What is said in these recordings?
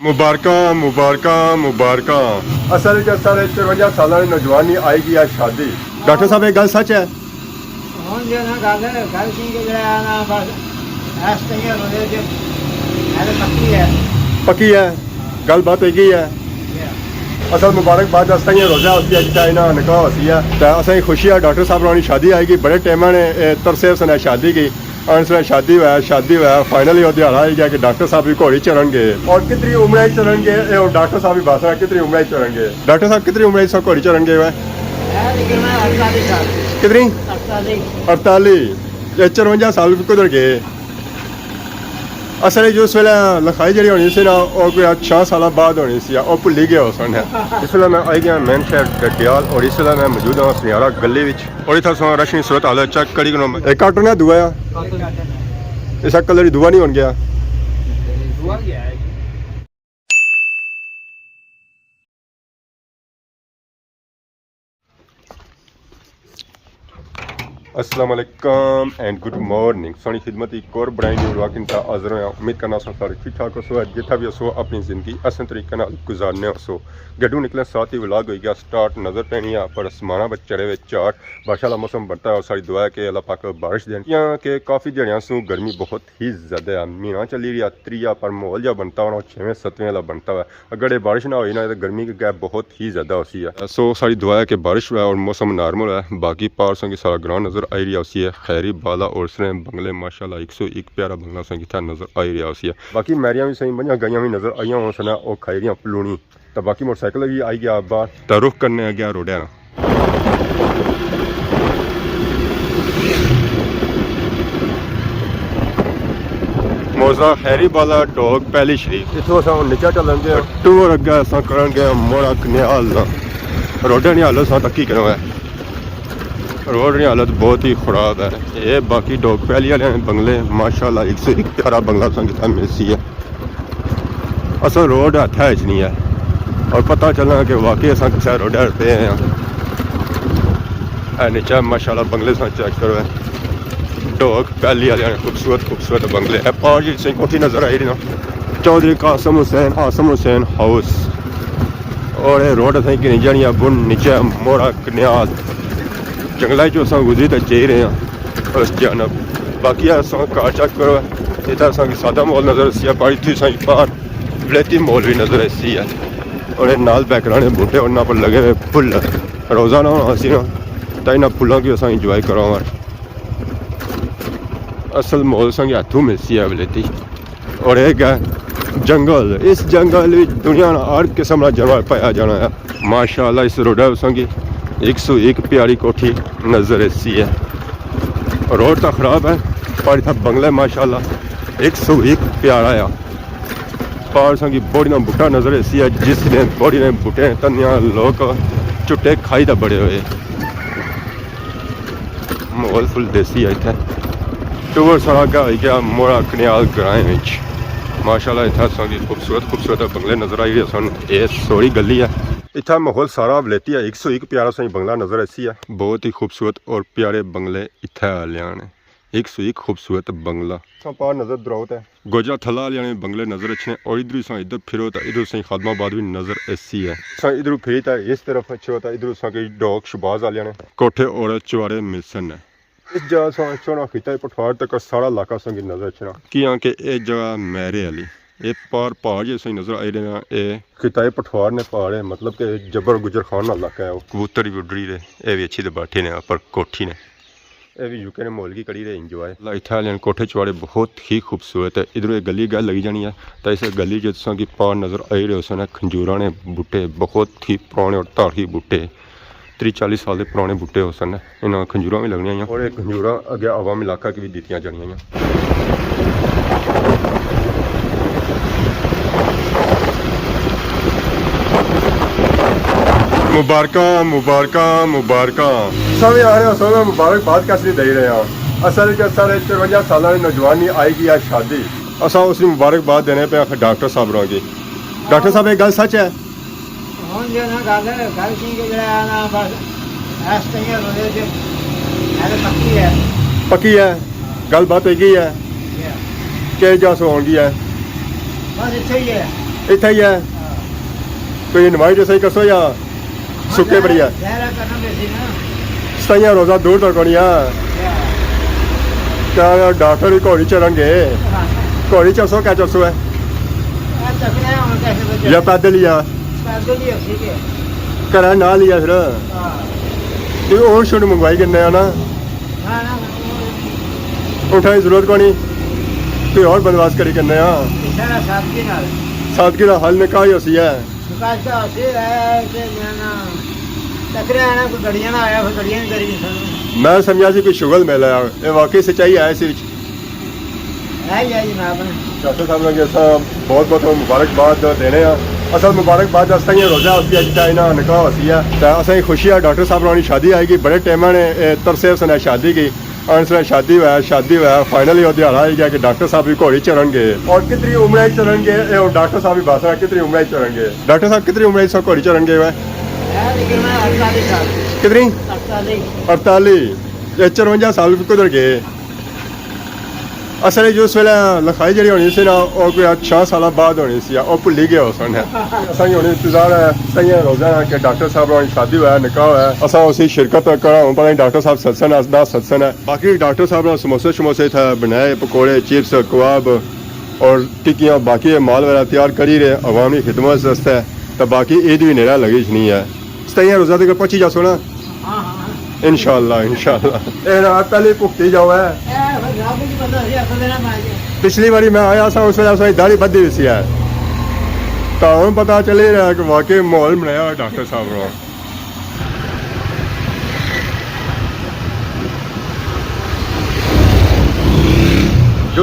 मुबारकां मुबारकां मुबारकां। असल च साढ़े 53 साल की नौजवानी आएगी आज शादी। डॉक्टर साहब ये गल सच है? ਹੁਣ ਜੇ ਨਾ ਗੱਲ ਸਿੰਘ ਜਿਹੜਾ ਨਾ ਬਸ ਐਸ ਤਈਆਂ ਰੋਦੇ ਜੇ ਇਹ ਪੱਕੀ ਹੈ पक्की है गल बात है है असल मुबारकबाद अस रोजा होती है चाइना निकाह होती है तो असें खुशी है डॉक्टर साहब की शादी आएगी। बड़े टाइम ने तरसे उसने शादी की और उसने शादी हुआ फाइनली वो दिहाड़ा आई गया कि डॉक्टर साहब भी घोड़ी चढ़न गए और कितनी उम्र चढ़न गए डॉक्टर साहब भी बस रहा कितनी उम्र चढ़न गए। डॉक्टर साहब कितनी उम्र सब घोड़ी चढ़न गए हुए कितनी 48 54 साल कुदर गए। असल जिस वे लिखाई जी होनी सी ना कोई 6 साल बाद होनी सी भुली गया उस इस वे मैं आई गया मेन शहर गटियाल और इस वे मैं मौजूद हाँ सुनियारा गली और इतना रशनी सूरत हाल चेक करी एक कार्टन है दुआ इस कलर दुआ नहीं हो गया। अस्सलाम वालेकुम एंड गुड मॉर्निंग सोनी खिदमत एक और बनाई न्यू व्लॉग इंता हाज़र होया। उम्मीद करना सारे ठीक ठाक हो जिथा भी हो अपनी ज़िंदगी आसान तरीके नाल गुजारने हो। गड्डू निकले साथ ही व्लॉग हो गया स्टार्ट नज़र पैनी है पर आसमाना चढ़े हुए चार बारिश मौसम बनता है और सारी दुआ है कि अल्लाह पाक बारिश दें कि काफ़ी दिहाड़ियां सू गर्मी बहुत ही ज़्यादा है महीना चली रही त्री पर माहौल जहा बनता होना 6वें 7वें वाला बनता हुआ अगर ये बारिश ना हुई ना तो गर्मी की गैप बहुत ही ज़्यादा होती है। सो सारी दुआ है कि बारिश हुआ और मौसम नॉर्मल है। बाकी पार्सों की सारा ग्राउंड नज़र आई रही है खैरी बाला और उसने बंगले माशाल्लाह 101 प्यारा बंगला संगीता नज़र आई रहा है। बाकी मैरियां भी सही बनिया गई भी नज़र आई उसने और खाई रही पलूनी तो बाकी मोटरसाइकिल भी आई गया बाहर तो रुख करने गया रोडिया मौजा खैरी बाला डोग पहली शरीफ इतों अस नीचा चलन गए टूर अगे अस कर गए मोड़ा कन्याल रोडे की हालत अस तकी करो है रोड की हालत बहुत ही खराब है। ये बाकी डोग पहली वाले बंगले माशाल्लाह 101 प्यारा बंगला संगीता मिलती है असल रोड हथ नहीं है और पता चलना कि वाकई अस किसी रोड पे हैं नीचा माशाल्लाह बंगले से चेक करो डोग पहली वाले खूबसूरत बंगले है पार जी सही कोठी नज़र आई रही ना चौधरी कासम हुसैन हाउस और ये रोड असें कि जानी बुन नीचे मोड़ा कन्याल जंगल चो अस गुजरी तो जा रहे हैं उस जानब बाकी कार चेक करो इतना असा सादा माहौल नज़र सी बाड़ी थी सही पार विलेती माहौल भी नज़र ऐसी है और नाल बैकग्राउंड बूटे उन्होंने पर लगे हुए फुल रोज़ाना होना सी ना तो इन्होंने फुलों की असा इंजॉय करो असल माहौल संग हथों मिलती है विलेती और एक है जंगल इस जंगल में दुनिया हर किस्म का जानवर पाया जाना है माशाल्लाह। इस रोड संगी 101 प्यारी कोठी नज़र ऐसी है रोड तो ख़राब है पर इतना बंगला माशाल्लाह 101 प्यारा है पार संगी बॉडी ना बूटा नज़र ऐसी है जिसने बॉडी ने बूटे तनिया लोग चुट्टे खाई दा बड़े हुए माहौल फुल देसी है इतना टूर सारा गया मोड़ा कन्याल ग्राएं माशाल्लाह इतना संगी खूबसूरत बंगले नज़र आई सन ये सोहनी गली है इतना माहौल सारा वलेती है 101 प्यारा सही बंगला नज़र ऐसी है बहुत ही खूबसूरत और प्यारे बंगले इतना आलिया ने 101 खूबसूरत बंगला पार नज़र दरावत है गोजा थला आलिया बंगले नज़र अच्छे और इधर सा इधर फिरो तो इधर सही खादमाबाद भी नज़र ऐसी है इधर फिरी तो इस तरफ अच्छे होता इधर सा डॉग शबाज आलिया ने कोठे और चुआरे मिलसन है इस जगह चौना खीता पठवार तक सारा इलाका संगी नज़र अच्छा कि ये जगह मैरे वाली ये पार पहाड़ जैसे नज़र आई रहे हैं ये खिताए पठवार ने पहाड़ है मतलब कि जबर गुजर खान का इलाका है वो कबूतर भी उड़ रही रहे ये भी अच्छी तो बैठे ने पर कोठी ने ये भी यूके ने माहौल की करी रहे इंजॉय इतना कोठे चुआड़े बहुत ही खूबसूरत है। इधर एक गली गल लगी जानी है तो इस गली जिस की पार नज़र आई रहे उसने खंजूरा ने बूटे बहुत ही पुराने और ताड़ी बूटे 30-40 साल के पुराने बूटे हो सन इन खंजूरा भी लगनिया और एक खंजूरा अगे आवाम इलाका की भी दित्तियां जानियां। मुबारकां मुबारकां मुबारकां सब आ रहे हो सब मुबारकबाद कैसे दे रहे हैं। असल च साढ़े 53 साल की नौजवानी आएगी आज शादी असा उसकी मुबारकबाद देने पे आखिर डॉक्टर साहब रहोगे। डॉक्टर साहब ये गल सच है? ਹੁਣ ਜੇ ਨਾ ਗੱਲ ਸਿੰਘ ਜਿਹੜਾ ਨਾ ਬਸ ਐਸ ਤਈਆਂ ਰੋਦੇ ਜੇ ਇਹ पक्की है गल बात है कि जा सो होगी है बस इतना ही है ਇੱਥੇ ਹੀ ਹੈ ਕੋਈ ਇਨਵਾਈਟ ਸਹੀ ਕਸੋ ਜਾਂ ਸੁੱਕੇ ਬੜੀਆ ਜ਼ਹਿਰਾ ਕਰਨਾ ਬੇਸੀ ਨਾ ਸਤਾਈਆਂ ਰੋਜ਼ਾ ਦੂਰ ਤੱਕ ਹੋਣੀਆਂ ਕਿਆ ਡਾਕਟਰ ਹੀ ਘੋੜੀ ਚੜਨਗੇ ਘੋੜੀ 400 ਕਿਆ 400 ਹੈ ਆ ਤਕੜੇ ਹੁਣ ਕੈਸੇ ਬਚੇ ਜਾਂ ਪੈਦਲ ਹੀ ਆ ਪੈਦਲ ਹੀ ਠੀਕ ਹੈ ਘਰਾਂ ਨਾਲ ਹੀ ਆ ਫਿਰ ਹਾਂ ਤੇ ਉਹ ਸ਼ੁਰੂ ਮੰਗਵਾਈ ਕਿੰਨੇ ਆ ਨਾ ਨਾ ਨਾ ਉਠਾਈ ਜ਼ਰੂਰਤ ਕੋਣੀ ਕੋਈ ਹੋਰ ਬਨਵਾਸ ਕਰੀ ਕਿੰਨੇ ਆ ਸਾਰਾ ਸਾਥੀ ਨਾਲ ਸਾਦਗੀ ਦਾ ਹੱਲ ਨਿਕਾਹ ਹੀ ਹੋਸੀ ਹੈ ਵਿਕਾਸ ਦਾ ਸੀ ਹੈ ਕਿ ਨਾ ਤਕੜੇ ਆਣਾ ਕੋਈ ਗੜੀਆਂ ਨਾ ਆਇਆ ਫਿਰ ਗੜੀਆਂ ਨਹੀਂ ਕਰੀ ਸਾਨੂੰ ਮੈਂ ਸਮਝਿਆ ਸੀ ਕੋਈ ਸ਼ੁਗਲ ਮਿਲ ਆਇਆ ਇਹ ਵਾਕਈ ਸੱਚਾਈ ਹੈ ਇਸ ਵਿੱਚ ਹੈ ਜੀ ਜਨਾਬ ਡਾਕਟਰ ਸਾਹਿਬ ਨੂੰ ਅਸਾਂ ਬਹੁਤ ਬਹੁਤ ਮੁਬਾਰਕਬਾਦ ਦੇਣੇ ਆ ਅਸਲ ਮੁਬਾਰਕਬਾਦ ਅਸਾਂ ਇਹ ਰੋਜ਼ਾ ਉਸਦੀ ਅੱਜ ਚਾਈਨਾ ਨਿਕਾਹ ਹੋਸੀ ਹੈ ਤਾਂ ਅਸਾਂ ਖੁਸ਼ੀ ਆ ਡਾਕਟਰ ਸਾਹਿਬ ਨਾਲ ਸ਼ਾਦੀ ਆਏਗੀ ਬੜੇ ਟਾਈਮਾਂ ਨੇ ਤਰਸੇ ਉਸਨੇ ਸ਼ਾਦੀ की और शादी हुआ फाइनली वो दिहाड़ा आई गया कि डॉक्टर साहब भी घोड़ी चढ़नगे और कितनी उम्र चढ़नगे डॉक्टर साहब भी बस रहा कितनी उम्र चढ़नगे डॉक्टर साहब कितनी उम्र सब घोड़ी चढ़नगे वह लेकिन मैं 48 साल कितनी 48 54 साल कुधर गए असल जो उस वेले लिखाई जी होनी सी ना वो कोई 6 साल बाद होनी सी वो भुली गया उस असा हूँ इंतजार है सही रोजा है कि डॉक्टर साहब की शादी हुआ निकाह है असा उसी शिरकत करा पता नहीं डॉक्टर साहब सत्सन है दस सत्सन है बाकी डॉक्टर साहब ने समोसे शमोसे था बनाए पकौड़े चिप्स कबाब और टिक्कियाँ बाकी माल वगैरह तैयार करी रहे अवामी खिदमत वास्ते तो बाकी ईद भी नेड़ा लगी नहीं है सही रोजा तक पहुंची जा सोना इंशाल्लाह पहले भुगती जाओ है पिछली बारी मैं आया सा उस वेले दाढ़ी बधी हुई सी है तो हम पता चले रहा कि वाकई माहौल बनाया डॉक्टर साहब ने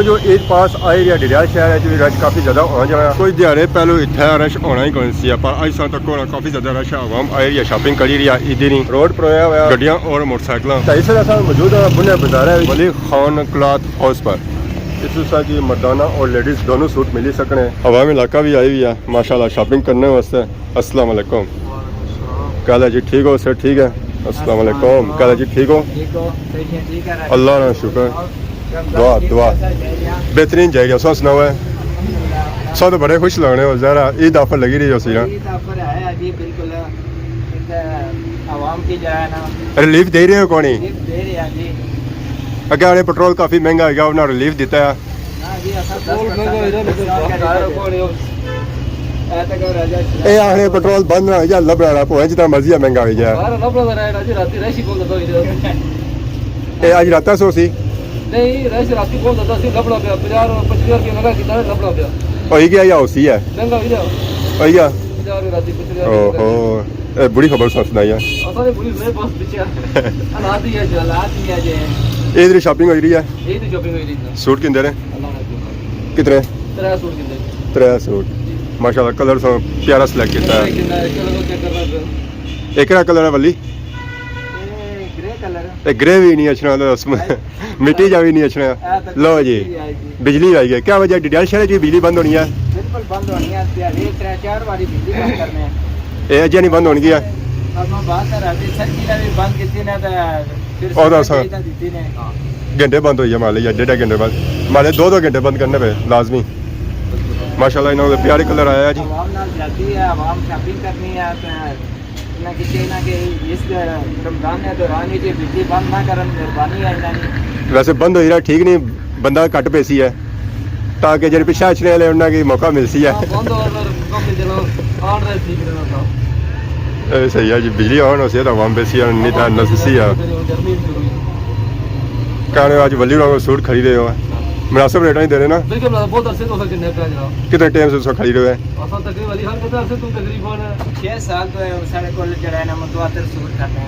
जो ईद पास आई रहा डिडयाल शहर है रश काफ़ी ज़्यादा होना जाना कुछ दिहाड़े पहले इतना रश होना ही कौन सी पर अज सा तक होना काफ़ी ज़्यादा रश आवाम आई रही है शॉपिंग करी रही है ईदी नहीं रोड पर होया हुआ गड्डियाँ और मोटरसाइकिल तो इस तरह मौजूद है बुने बाजार है मलिक खान क्लॉथ हाउस पर इस तरह की मर्दाना और लेडीज़ दोनों सूट मिल ही सकने अवाम इलाका भी आई हुई है माशाल्लाह शॉपिंग करने वास्ते अस्सलाम वालेकुम काला जी ठीक हो सर ठीक है अस्सलाम वालेकुम काला जी ठीक हो अल्लाह ना शुक्र दुआ बेहतरीन जाएगा सौ सुनाओ है सौ तो बड़े खुश लगने हो ज़रा ईद ऑफर लगी रही हो सी ना रिलीफ दे रहे हो कौन ही अगर आने पेट्रोल काफ़ी महंगा है उन्होंने रिलीफ दिता है ये आखने पेट्रोल बंद ना या लभ रहा पोए जितना मर्जी महंगा हो जाए ये आज रात सो सी नहीं रश राती बहुत ज्यादा सी लबड़ा पे 50 रुपए लगा कितना लबड़ा पे होई गया या होसी है महंगा हो गया होई गया 50 राती 50 ओहो ए बड़ी खबर सुनाई है असाने पुलिस मेरे पास पीछे हालात ही है जो हालात ही है जे ये इधर शॉपिंग हो रही है ये तो शॉपिंग हो रही है सूट किंदे ने अल्लाह ने कितने 3 सूट किंदे 3 सूट माशाल्लाह कलर सो प्यारा सिलेक्ट किया है चलो चेक कर रहा एक कलर है वली ग्रे कलर ग्रे भी नहीं अच्छा तो उसमें मिट्टी जा भी नहीं अच्छा लो जी बिजली आई गई क्या वजह डिडयाल शहर की बिजली बंद होनी है बिल्कुल बंद होनी है 3-4 बारी बिजली बंद करने ये अजय नहीं बंद होनी है अब मैं बात कर रहा थी सर की भी बंद की ने तो फिर और ऐसा दी ने घंटे बंद हुई है मान लीजिए 1.5 घंटे बाद मान लीजिए 2 घंटे बंद करने पे लाजमी माशाल्लाह इन्होंने प्यारे कलर आया है जी आवाम नाल जल्दी है आवाम शॉपिंग करनी है ना कि इस रमजान के दौरान ही बिजली बंद ना करन मेहरबानी है इन्होंने वैसे बंद हो रहा ठीक नहीं बंदा घट पेसी है ताकि जो पिछा अचने वाले उन्होंने मौका मिल सी है बंद और कम चलो ऑन रहे ठीक रहना था सही है जी बिजली ऑन हो सी तो आवाम बेसी नहीं तो नसी है कहने आज वली लोग सूट खरीदे हो मुनासिब रेट नहीं दे रहे ना बिल्कुल बहुत अरसे तो कितने पे जनाब कितने टाइम से उसको खरीदे हुए असल तकरीबन वाली हर कितने अरसे तुम तकरीबन 6 साल तो साढ़े को जड़ा है ना मुतवातिर सूट करने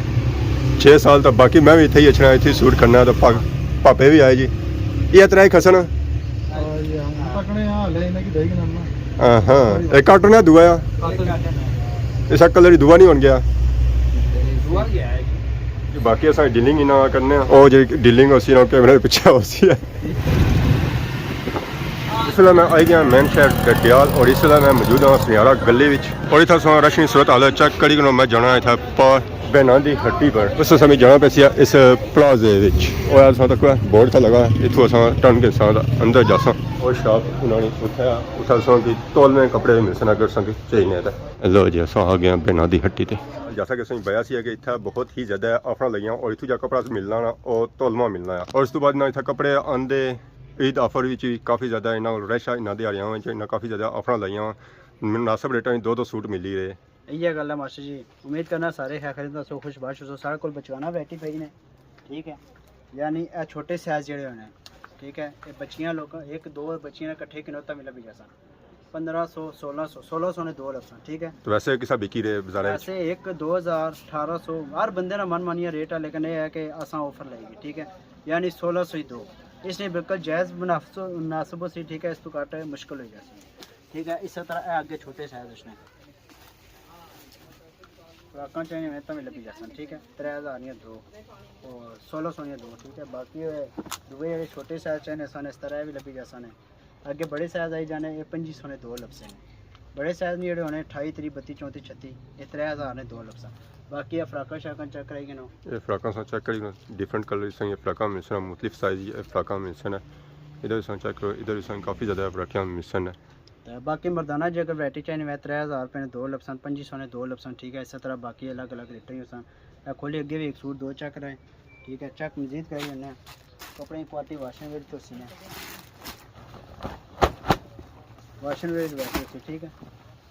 6 साल तक बाकी मैं भी इतने ही अच्छा इतने सूट करना तो पापे भी आए जी ये तरह ही खसन हाँ हाँ एक कार्टून है दुआ इसका कलर ही दुआ नहीं हो गया बाकी अस डीलिंग ही ना करने और जी डीलिंग उसी ना कैमरे पिछे उसी है इस वेले मैं आई गया मेन शहर डडियाल और इस वेले मैं मौजूद हाँ सुनियारा गली और इतना सो रश सूरत हाल चेक करी मैं जाना इतना बहना की हट्टी पर उस समय जाना पैसी इस प्लाजे तक बोर्ड था लगा इतों अस टर्न के अंदर जासा और शॉप उन्होंने उठाया इतना संग तोलने कपड़े मिल सन अगर संग चाहिए तो लो जी अस आ गए बिना दी हट्टी ते जैसा कि असं बया सी कि इतना बहुत ही ज़्यादा ऑफर लगियां और इतों जा कपड़ा मिलना ना और तोलवा मिलना है और उस तो बाद ना इतना कपड़े आंदे ईद ऑफर भी काफ़ी ज़्यादा इन्हों रश है इन्होंने दिहाड़ियां इन्हें काफ़ी ज़्यादा ऑफर लाइया मुनासिब रेटा 2-2 सूट मिली रहे ये गल है मास्टर जी उम्मीद करना सारे है खरीदा सो खुश बाश हो सारे को बचवाना वैरायटी पई ने ठीक है यानी ए छोटे साइज जेड़े होने ठीक है ये बच्चियां लोग एक दो बच्चियां इकट्ठे किनोता मिला भी जैसा 1500 1600 ने दो लफ्सा ठीक है तो वैसे किसा बिकी रहे बाजार ऐसे एक 2000 1800 हर बंदे ना मन मानिया रेट है लेकिन ये है कि असा ऑफर लगेगी ठीक है यानी 1600 ही दो इसने बिल्कुल जायज़ मुनासिब से ठीक है इस तो काट मुश्किल हो जाती ठीक है इस तरह आगे छोटे साइज उसने फ्राकां चाहिए में तो लगी जासन ठीक है 3000 या दो और 1600 या दो ठीक है बाकी दुबई वाले छोटे साइज चाहिए सन इस तरह भी लगी जासन आगे बड़े साइज आई जाने ये 2500 ने दो लफ्से ने बड़े साइज नहीं होने 28 30 32 34 36 ये 3000 ने दो लफ्सा बाकी फ्राकां शाकां चेक कराई गिनो ये फ्राकां सा चेक करी डिफरेंट कलर से ये फ्राकां मिलसन मुख्तलिफ साइज ये फ्राकां मिलसन इधर से चेक करो इधर से काफ़ी ज़्यादा वैरायटियां मिलसन तो बाकी मर्दाना जो अगर वैरायटी चाहिए मैं 3000 रुपये ने दो लफ्सन 2500 ने दो लफ्सन ठीक है इस तरह बाकी अलग अलग रेट ही सन खोली अगे भी एक सूट दो चेक रहे ठीक है चेक मजीद करी जन्ने कपड़े की क्वालिटी वाशन वेट तो सी वाशन वेट वैसे ठीक है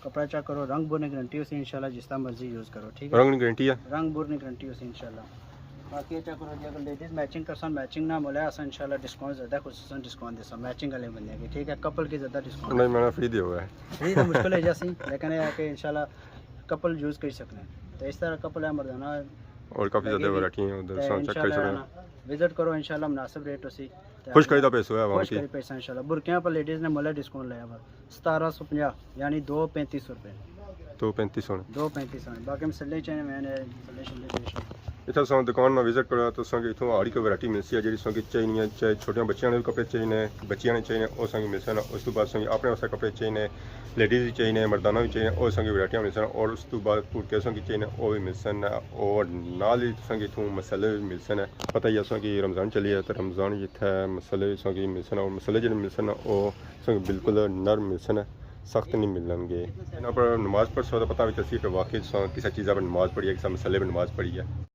कपड़ा चेक करो रंग बुरने गारंटी उसी इंशाल्लाह जिस तरह मर्जी यूज़ करो ठीक है रंग गारंटी है रंग बुरने गारंटी उसी इंशाल्लाह बाकी चेक करो जी अगर लेडीज़ मैचिंग करसन मैचिंग ना मिले अस इंशाल्लाह डिस्काउंट ज़्यादा खुसूसन डिस्काउंट देसा मैचिंग वाले बंदे की ठीक है कपल की ज़्यादा डिस्काउंट नहीं मैंने फ्री दिया हुआ है फ्री तो मुश्किल है जैसी लेकिन ये है कि इंशाल्लाह कपल यूज़ कर सकते हैं तो इस तरह कपल है मर्दाना और काफ़ी ज़्यादा वैरायटी है उधर से चेक कर सकते विजिट करो इंशाल्लाह मुनासिब रेट उसी खुश खरीदा पैसा है वहाँ खुश की करी पैसा इंशाल्लाह बुरकियां पर लेडीज़ ने मुला डिस्काउंट लिया हुआ 1750 यानी 235 रुपये तो 3500 235 बाकी मसले चाहिए मैंने मसले इतना सौ दुकान में विजिट करो तो संग इतों आड़ी कोई वैरायटी मिलती है जी संग चाहिए चाहे छोटिया बच्चों ने भी कपड़े चाहिए बच्चियां ने चाहिए और संग मिल सन उस तो बाद संग अपने वास्ते कपड़े चाहिए लेडीज़ भी चाहिए मर्दाना भी चाहिए और संग वैरायटियां मिल सन और उस तो बाद पुरके संग चाहिए वो भी मिल सन और नाल ही संग इतों मसाले भी मिल सन पता ही है कि रमज़ान चली है तो रमज़ान जितना मसाले संग मिल सन और मसाले जो मिल सन वो संग बिल्कुल नरम मिल सन सख्त नहीं मिलनगे यहाँ पर नमाज़ पढ़ सो तो पता भी चलती है कि वाकई किसी चीज़ पर नमाज़ पढ़ी है किसी मसले पर नमाज़ पढ़ी है।